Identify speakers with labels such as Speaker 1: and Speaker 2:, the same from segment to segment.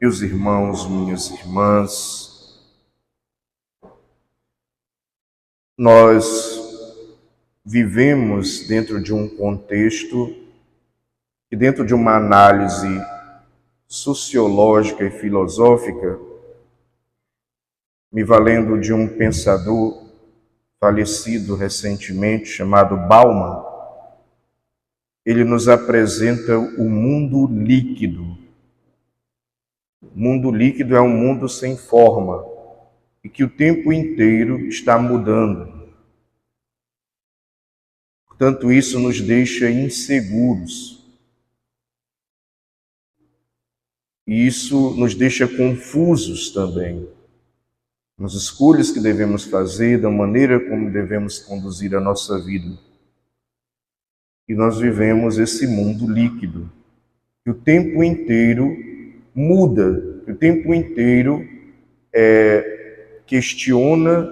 Speaker 1: Meus irmãos, minhas irmãs, nós vivemos dentro de um contexto e dentro de uma análise sociológica e filosófica, me valendo de um pensador falecido recentemente chamado Bauman, ele nos apresenta o mundo líquido. O mundo líquido é um mundo sem forma e que o tempo inteiro está mudando. Portanto, isso nos deixa inseguros. E isso nos deixa confusos também nas escolhas que devemos fazer, da maneira como devemos conduzir a nossa vida. E nós vivemos esse mundo líquido, que o tempo inteiro muda, que o tempo inteiro questiona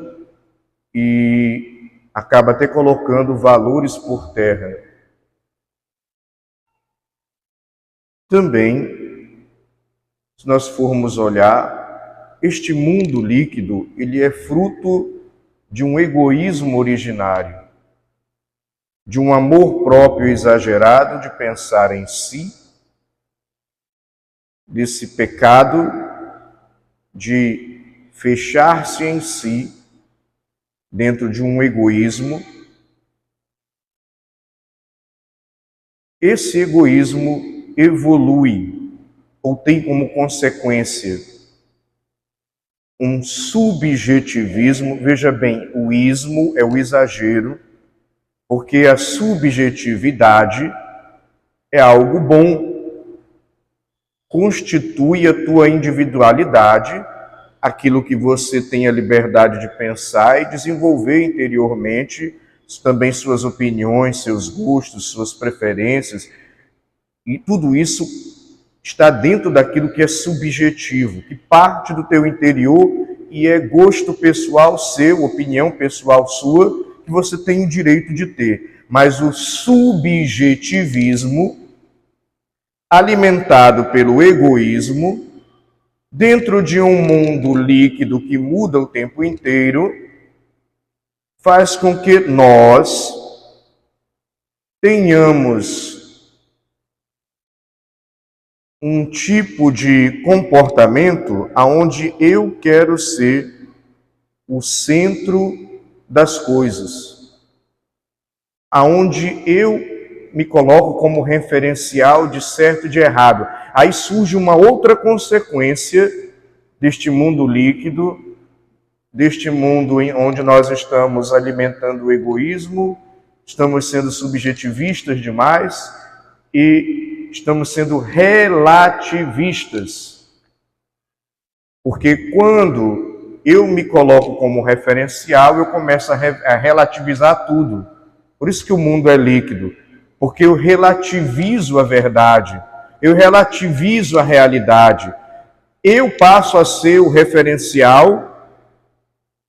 Speaker 1: e acaba até colocando valores por terra. Também, se nós formos olhar, este mundo líquido, ele é fruto de um egoísmo originário, de um amor próprio exagerado de pensar em si, desse pecado de fechar-se em si dentro de um egoísmo. Esse egoísmo evolui ou tem como consequência um subjetivismo. Veja bem, o ismo é o exagero, porque a subjetividade é algo bom, constitui a tua individualidade, aquilo que você tem a liberdade de pensar e desenvolver interiormente, também suas opiniões, seus gostos, suas preferências, e tudo isso está dentro daquilo que é subjetivo, que parte do teu interior e é gosto pessoal seu, opinião pessoal sua, que você tem o direito de ter. Mas o subjetivismo, alimentado pelo egoísmo, dentro de um mundo líquido que muda o tempo inteiro, faz com que nós tenhamos um tipo de comportamento onde eu quero ser o centro das coisas, aonde eu me coloco como referencial de certo e de errado. Aí surge uma outra consequência deste mundo líquido, deste mundo onde nós estamos alimentando o egoísmo, estamos sendo subjetivistas demais e estamos sendo relativistas. Porque quando eu me coloco como referencial, eu começo a relativizar tudo. Por isso que o mundo é líquido. Porque eu relativizo a verdade, eu relativizo a realidade. Eu passo a ser o referencial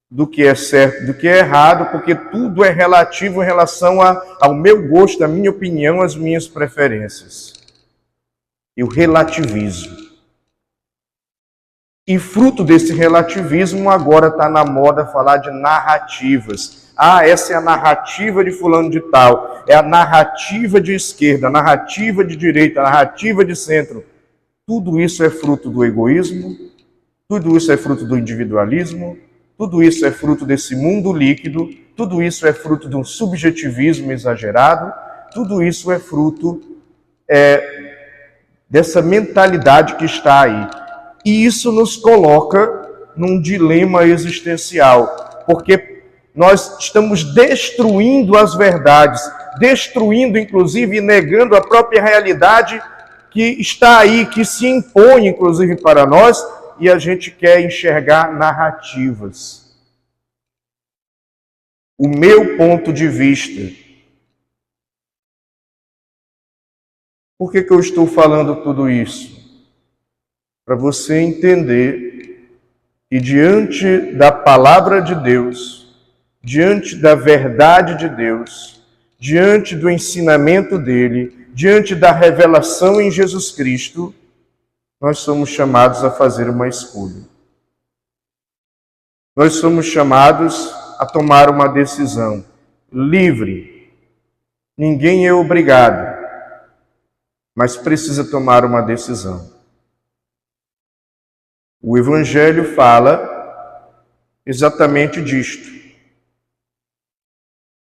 Speaker 1: do que é certo, do que é errado, porque tudo é relativo em relação ao meu gosto, à minha opinião, às minhas preferências. Eu relativizo. E fruto desse relativismo, agora está na moda falar de narrativas. Ah, essa é a narrativa de fulano de tal, é a narrativa de esquerda, a narrativa de direita, a narrativa de centro. Tudo isso é fruto do egoísmo, tudo isso é fruto do individualismo, tudo isso é fruto desse mundo líquido, tudo isso é fruto de um subjetivismo exagerado, tudo isso é fruto dessa mentalidade que está aí. E isso nos coloca num dilema existencial, porque nós estamos destruindo as verdades, destruindo, inclusive, e negando a própria realidade que está aí, que se impõe, inclusive, para nós, e a gente quer enxergar narrativas. O meu ponto de vista. Por que eu estou falando tudo isso? Para você entender que diante da palavra de Deus, diante da verdade de Deus, diante do ensinamento dele, diante da revelação em Jesus Cristo, nós somos chamados a fazer uma escolha. Nós somos chamados a tomar uma decisão livre. Ninguém é obrigado, mas precisa tomar uma decisão. O Evangelho fala exatamente disto.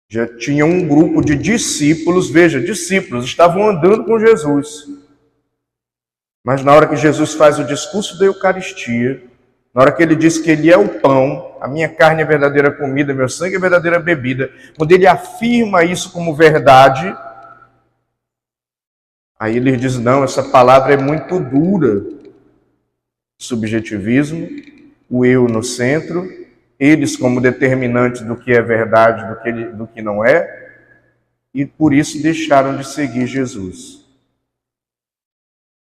Speaker 1: Já tinha um grupo de discípulos, veja, discípulos, estavam andando com Jesus. Mas na hora que Jesus faz o discurso da Eucaristia, na hora que ele diz que ele é o pão, a minha carne é verdadeira comida, meu sangue é verdadeira bebida, quando ele afirma isso como verdade, aí ele diz, não, essa palavra é muito dura. Subjetivismo, o eu no centro, eles como determinantes do que é verdade, do que não é, e por isso deixaram de seguir Jesus.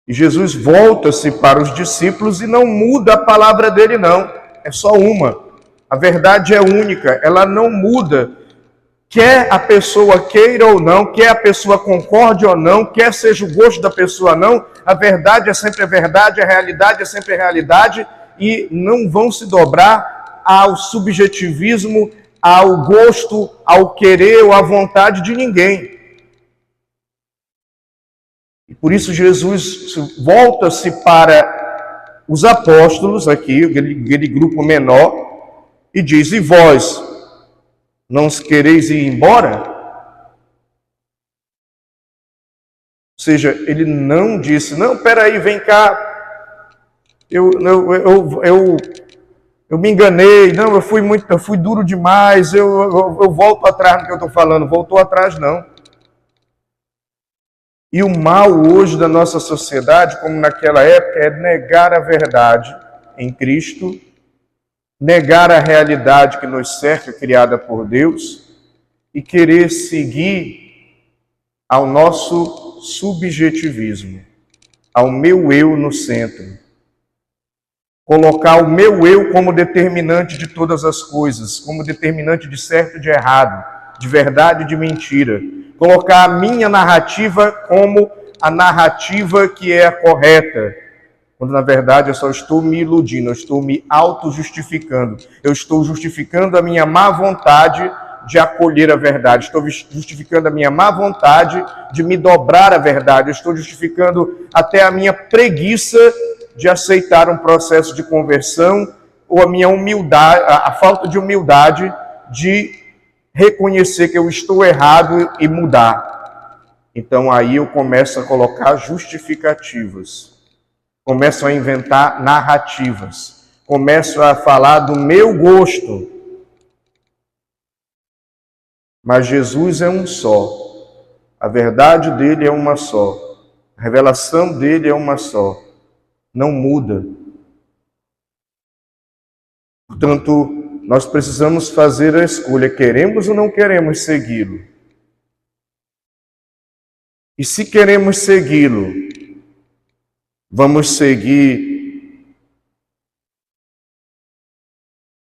Speaker 1: E Jesus volta-se para os discípulos e não muda a palavra dele, não. É só uma. A verdade é única, ela não muda. Quer a pessoa queira ou não, quer a pessoa concorde ou não, quer seja o gosto da pessoa ou não, a verdade é sempre a verdade, a realidade é sempre a realidade, e não vão se dobrar ao subjetivismo, ao gosto, ao querer ou à vontade de ninguém. E por isso Jesus volta-se para os apóstolos aqui, aquele grupo menor, e diz, e vós, não quereis ir embora? Ou seja, ele não disse, não, peraí, vem cá, eu me enganei, não, eu fui duro demais, eu volto atrás do que eu estou falando. Voltou atrás, não. E o mal hoje da nossa sociedade, como naquela época, é negar a verdade em Cristo, negar a realidade que nos cerca, criada por Deus, e querer seguir ao nosso subjetivismo, ao meu eu no centro. Colocar o meu eu como determinante de todas as coisas, como determinante de certo e de errado, de verdade e de mentira. Colocar a minha narrativa como a narrativa que é a correta, quando na verdade eu só estou me iludindo, eu estou me auto-justificando. Eu estou justificando a minha má vontade de acolher a verdade. Estou justificando a minha má vontade de me dobrar à verdade. Eu estou justificando até a minha preguiça de aceitar um processo de conversão, ou a minha humildade, a falta de humildade de reconhecer que eu estou errado e mudar. Então aí eu começo a colocar justificativas. Começo a inventar narrativas. Começo a falar do meu gosto. Mas Jesus é um só. A verdade dele é uma só. A revelação dele é uma só. Não muda. Portanto, nós precisamos fazer a escolha. Queremos ou não queremos segui-lo? E se queremos segui-lo, vamos seguir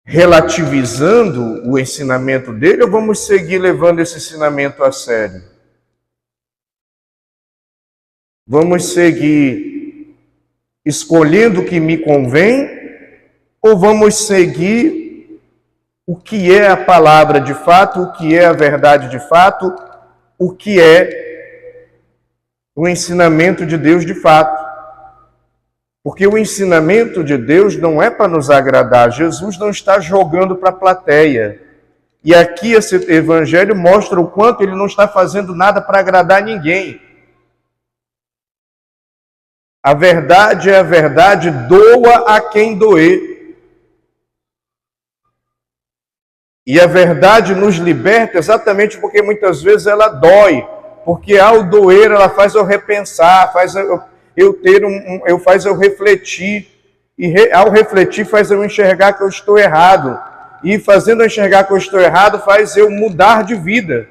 Speaker 1: relativizando o ensinamento dele ou vamos seguir levando esse ensinamento a sério? Vamos seguir escolhendo o que me convém ou vamos seguir o que é a palavra de fato, o que é a verdade de fato, o que é o ensinamento de Deus de fato? Porque o ensinamento de Deus não é para nos agradar. Jesus não está jogando para a plateia. E aqui esse evangelho mostra o quanto ele não está fazendo nada para agradar ninguém. A verdade é a verdade, doa a quem doer. E a verdade nos liberta exatamente porque muitas vezes ela dói. Porque ao doer ela faz eu repensar, faz eu refletir, e ao refletir faz eu enxergar que eu estou errado, e fazendo eu enxergar que eu estou errado faz eu mudar de vida.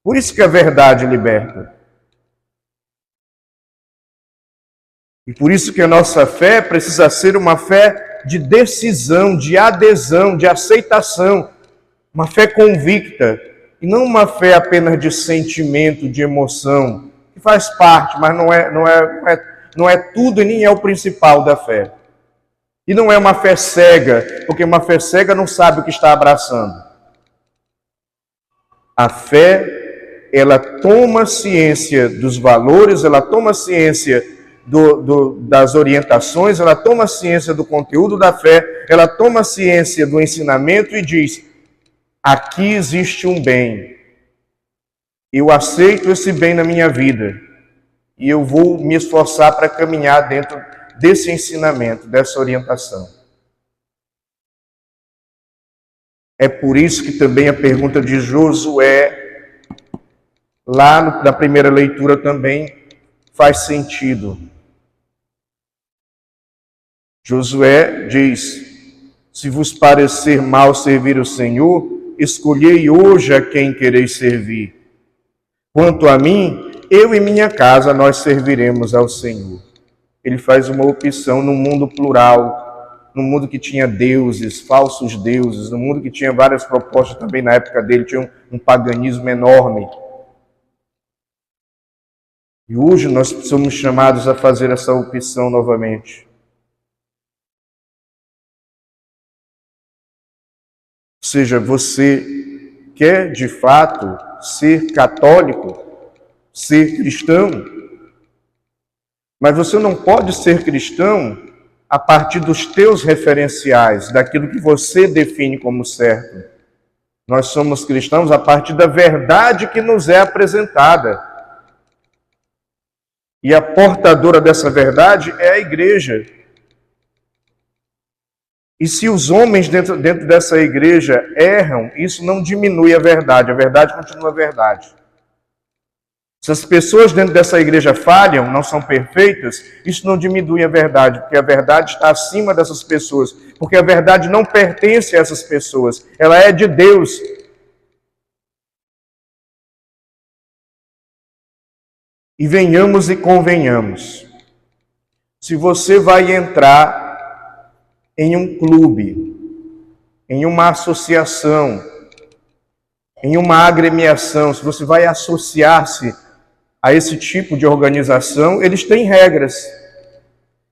Speaker 1: Por isso que a verdade liberta. E por isso que a nossa fé precisa ser uma fé de decisão, de adesão, de aceitação, uma fé convicta, e não uma fé não é tudo e nem é o principal da fé. E não é uma fé cega, porque uma fé cega não sabe o que está abraçando. A fé, ela toma ciência dos valores, ela toma ciência das orientações, ela toma ciência do conteúdo da fé, ela toma ciência do ensinamento e diz: aqui existe um bem. Eu aceito esse bem na minha vida e eu vou me esforçar para caminhar dentro desse ensinamento, dessa orientação. É por isso que também a pergunta de Josué, lá na primeira leitura também, faz sentido. Josué diz: se vos parecer mal servir o Senhor, escolhei hoje a quem quereis servir. Quanto a mim, eu e minha casa, nós serviremos ao Senhor. Ele faz uma opção num mundo plural, num mundo que tinha deuses, falsos deuses, num mundo que tinha várias propostas também na época dele, tinha um paganismo enorme. E hoje nós somos chamados a fazer essa opção novamente. Ou seja, você quer de fato ser católico, ser cristão, mas você não pode ser cristão a partir dos teus referenciais, daquilo que você define como certo. Nós somos cristãos a partir da verdade que nos é apresentada. E a portadora dessa verdade é a igreja. E se os homens dentro dessa igreja erram, isso não diminui a verdade continua a verdade. Se as pessoas dentro dessa igreja falham, não são perfeitas, isso não diminui a verdade, porque a verdade está acima dessas pessoas, porque a verdade não pertence a essas pessoas, ela é de Deus. E venhamos e convenhamos, se você vai entrar em um clube, em uma associação, em uma agremiação, se você vai associar-se a esse tipo de organização, eles têm regras,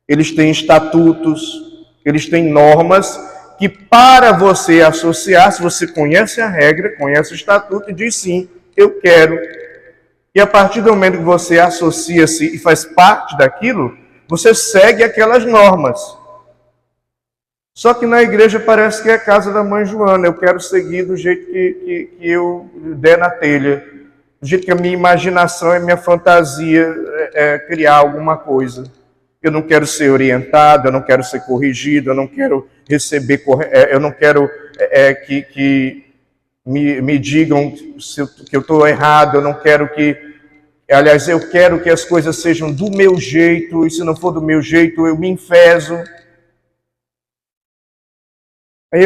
Speaker 1: eles têm estatutos, eles têm normas que para você associar-se, você conhece a regra, conhece o estatuto e diz sim, eu quero. E a partir do momento que você associa-se e faz parte daquilo, você segue aquelas normas. Só que na igreja parece que é a casa da mãe Joana. Eu quero seguir do jeito que eu der na telha. Do jeito que a minha imaginação e a minha fantasia é criar alguma coisa. Eu não quero ser orientado, eu não quero ser corrigido, eu não quero receber, eu não quero que me digam que eu estou errado, eu não quero que... Aliás, eu quero que as coisas sejam do meu jeito, e se não for do meu jeito, eu me enfezo. Aí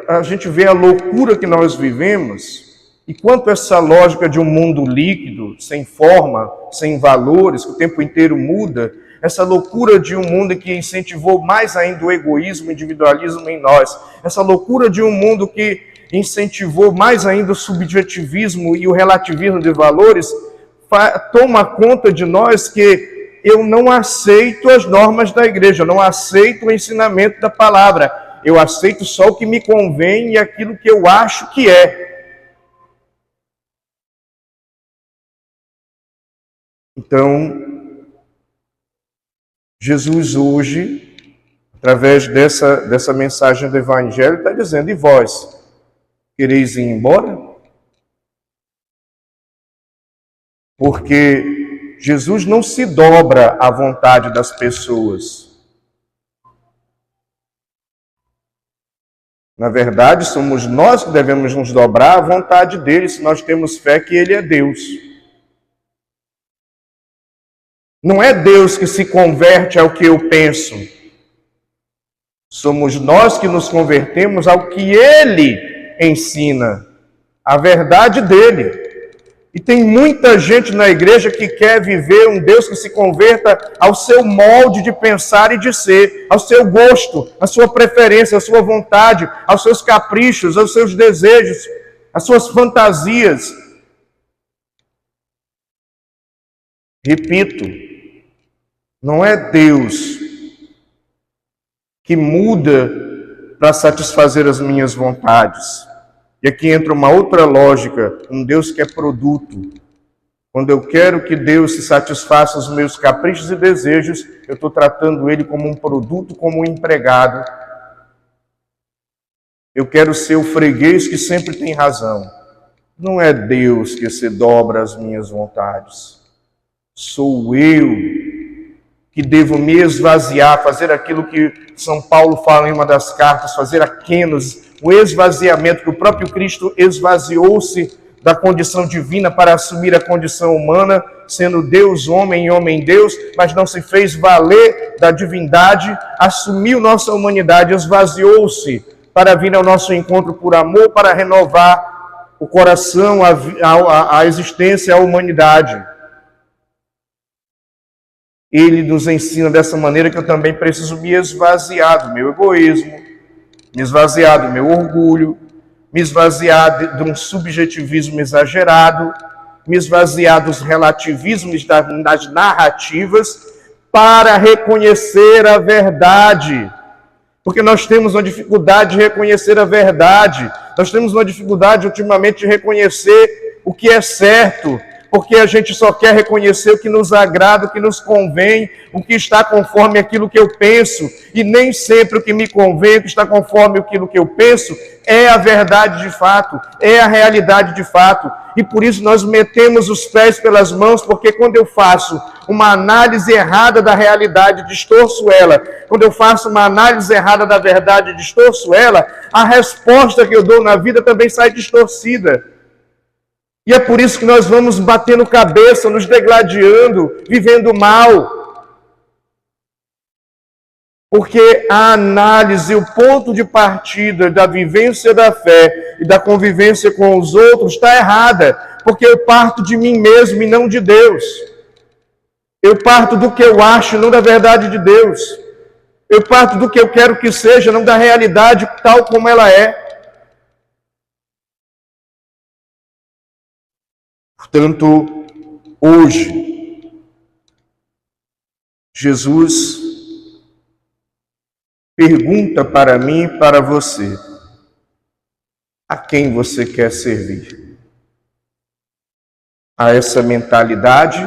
Speaker 1: a gente vê a loucura que nós vivemos, e quanto essa lógica de um mundo líquido, sem forma, sem valores, que o tempo inteiro muda, essa loucura de um mundo que incentivou mais ainda o egoísmo, o individualismo em nós, essa loucura de um mundo que incentivou mais ainda o subjetivismo e o relativismo de valores, toma conta de nós que eu não aceito as normas da igreja, eu não aceito o ensinamento da palavra. Eu aceito só o que me convém e aquilo que eu acho que é. Então, Jesus hoje, através dessa mensagem do Evangelho, está dizendo: e vós, quereis ir embora? Porque Jesus não se dobra à vontade das pessoas. Na verdade, somos nós que devemos nos dobrar à vontade dele, se nós temos fé que ele é Deus. Não é Deus que se converte ao que eu penso. Somos nós que nos convertemos ao que ele ensina, a verdade dele. E tem muita gente na igreja que quer viver um Deus que se converta ao seu molde de pensar e de ser, ao seu gosto, à sua preferência, à sua vontade, aos seus caprichos, aos seus desejos, às suas fantasias. Repito, Não é Deus que muda para satisfazer as minhas vontades. E aqui entra uma outra lógica, um Deus que é produto. Quando eu quero que Deus se satisfaça os meus caprichos e desejos, eu estou tratando Ele como um produto, como um empregado. Eu quero ser o freguês que sempre tem razão. Não é Deus que se dobra às minhas vontades. Sou eu que devo me esvaziar, fazer aquilo que São Paulo fala em uma das cartas, fazer a kenos, o esvaziamento, que o próprio Cristo esvaziou-se da condição divina para assumir a condição humana, sendo Deus homem e homem Deus, mas não se fez valer da divindade, assumiu nossa humanidade, esvaziou-se para vir ao nosso encontro por amor, para renovar o coração, a existência, a humanidade. Ele nos ensina dessa maneira que eu também preciso me esvaziar do meu egoísmo, me esvaziar do meu orgulho, me esvaziar de um subjetivismo exagerado, me esvaziar dos relativismos, das narrativas, para reconhecer a verdade. Porque nós temos uma dificuldade de reconhecer a verdade, nós temos uma dificuldade ultimamente de reconhecer o que é certo, porque a gente só quer reconhecer o que nos agrada, o que nos convém, o que está conforme aquilo que eu penso, e nem sempre o que me convém, o que está conforme aquilo que eu penso, é a verdade de fato, é a realidade de fato. E por isso nós metemos os pés pelas mãos, porque quando eu faço uma análise errada da realidade, distorço ela. Quando eu faço uma análise errada da verdade, distorço ela, a resposta que eu dou na vida também sai distorcida. E é por isso que nós vamos batendo cabeça, nos degladiando, vivendo mal. Porque a análise, o ponto de partida da vivência da fé e da convivência com os outros está errada. Porque eu parto de mim mesmo e não de Deus. Eu parto do que eu acho, não da verdade de Deus. Eu parto do que eu quero que seja, não da realidade tal como ela é. Portanto, hoje, Jesus pergunta para mim e para você: a quem você quer servir? A essa mentalidade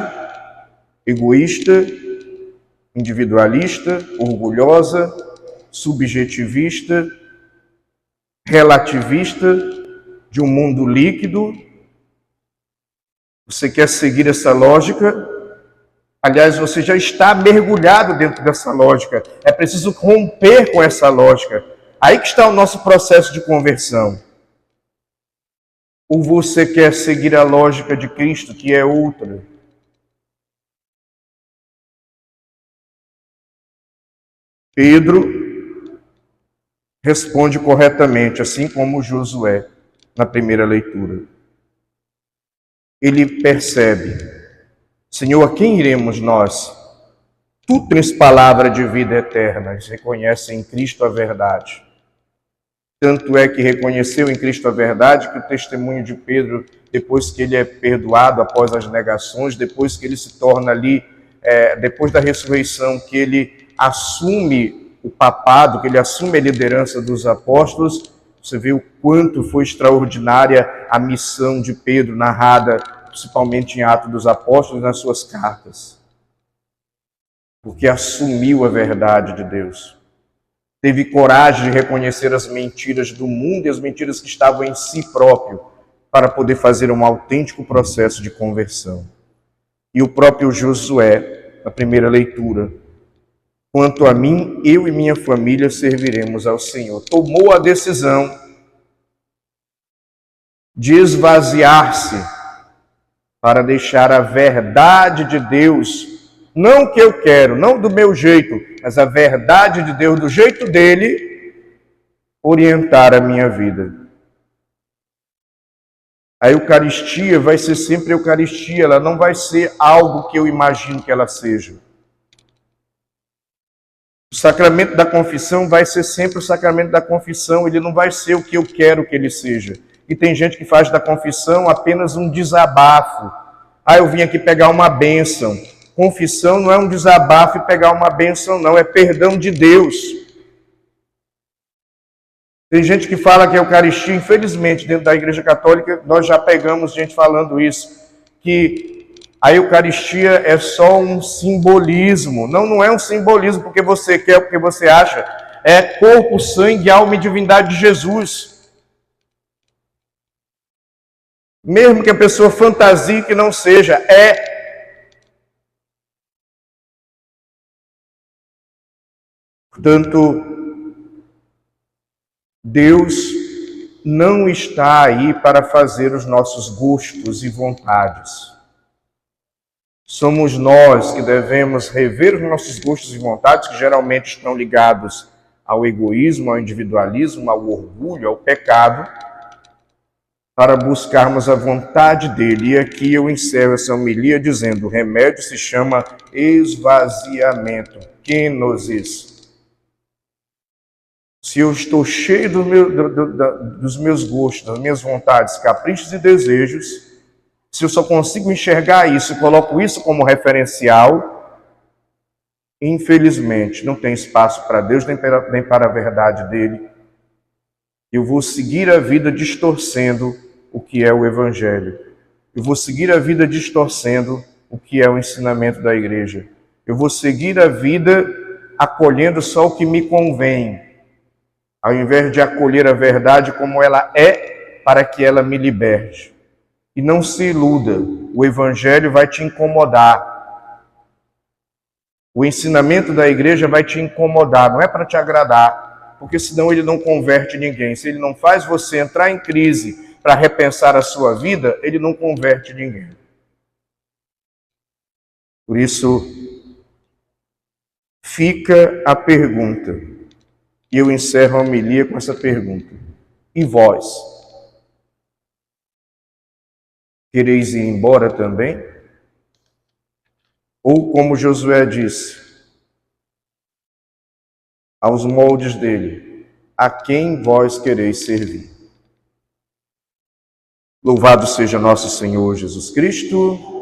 Speaker 1: egoísta, individualista, orgulhosa, subjetivista, relativista, de um mundo líquido? Você quer seguir essa lógica? Aliás, você já está mergulhado dentro dessa lógica. É preciso romper com essa lógica. Aí que está o nosso processo de conversão. Ou você quer seguir a lógica de Cristo, que é outra? Pedro responde corretamente, assim como Josué, na primeira leitura. Ele percebe: Senhor, a quem iremos nós? Tu tens palavra de vida eterna. Eles reconhecem em Cristo a verdade. Tanto é que reconheceu em Cristo a verdade que o testemunho de Pedro, depois que ele é perdoado após as negações, depois que ele se torna ali, depois da ressurreição, que ele assume o papado, que ele assume a liderança dos apóstolos, você vê o quanto foi extraordinária a missão de Pedro, narrada principalmente em Atos dos Apóstolos, nas suas cartas. Porque assumiu a verdade de Deus. Teve coragem de reconhecer as mentiras do mundo e as mentiras que estavam em si próprio, para poder fazer um autêntico processo de conversão. E o próprio Josué, na primeira leitura: quanto a mim, eu e minha família serviremos ao Senhor. Tomou a decisão de esvaziar-se para deixar a verdade de Deus, não o que eu quero, não do meu jeito, mas a verdade de Deus, do jeito dele, orientar a minha vida. A Eucaristia vai ser sempre Eucaristia, ela não vai ser algo que eu imagino que ela seja. O sacramento da confissão vai ser sempre o sacramento da confissão, ele não vai ser o que eu quero que ele seja. E tem gente que faz da confissão apenas um desabafo. Eu vim aqui pegar uma bênção. Confissão não é um desabafo e pegar uma bênção, não. É perdão de Deus. Tem gente que fala que a Eucaristia, infelizmente, dentro da Igreja Católica, nós já pegamos gente falando isso, que a Eucaristia é só um simbolismo. Não, não é um simbolismo porque você quer, porque você acha. É corpo, sangue, alma e divindade de Jesus. Mesmo que a pessoa fantasie que não seja, é. Portanto, Deus não está aí para fazer os nossos gostos e vontades. Somos nós que devemos rever os nossos gostos e vontades, que geralmente estão ligados ao egoísmo, ao individualismo, ao orgulho, ao pecado, para buscarmos a vontade dele. E aqui eu encerro essa homilia dizendo: o remédio se chama esvaziamento. Kenosis. Se eu estou cheio dos meus gostos, das minhas vontades, caprichos e desejos, se eu só consigo enxergar isso e coloco isso como referencial, infelizmente não tem espaço para Deus nem para a verdade dele. Eu vou seguir a vida distorcendo o que é o Evangelho. Eu vou seguir a vida distorcendo o que é o ensinamento da igreja. Eu vou seguir a vida acolhendo só o que me convém, ao invés de acolher a verdade como ela é, para que ela me liberte. E não se iluda, o Evangelho vai te incomodar. O ensinamento da igreja vai te incomodar, não é para te agradar, porque senão ele não converte ninguém. Se ele não faz você entrar em crise para repensar a sua vida, ele não converte ninguém. Por isso, fica a pergunta. E eu encerro a homilia com essa pergunta: e vós? Quereis ir embora também? Ou, como Josué disse, aos moldes dele: a quem vós quereis servir? Louvado seja nosso Senhor Jesus Cristo.